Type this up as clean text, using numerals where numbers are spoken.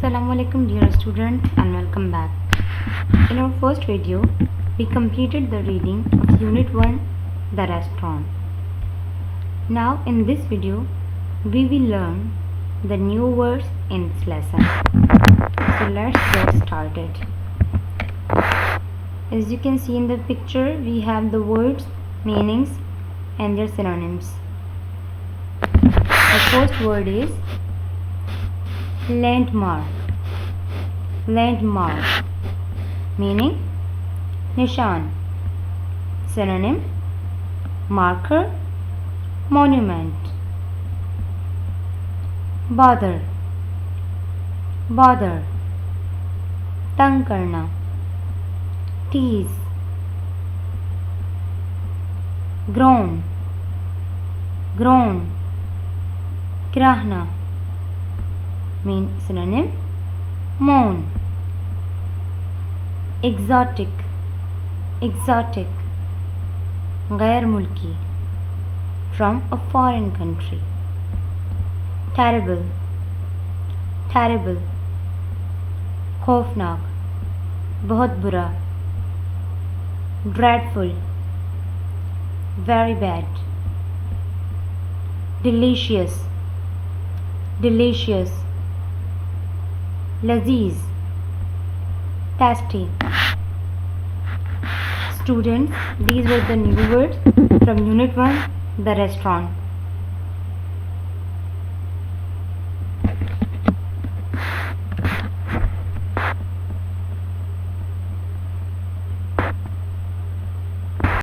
Assalamualaikum dear students and welcome back. In our first video, we completed the reading of Unit 1, The Restaurant. Now in this video, we will learn the new words in this lesson. So let's get started. As you can see in the picture, we have the words, meanings and their synonyms. The first word is landmark. Landmark meaning nishan. Synonym marker, monument. Bother. Bother तंग करना. Tease. Groan. Groan गिराहना. Mean synonym moan. Exotic. Exotic गैर मुल्की, from a foreign country. Terrible. Terrible खौफनाक, बहुत बुरा. Dreadful very bad. Delicious. Delicious लजीज tasty. Students, these were the new words from Unit 1, The Restaurant.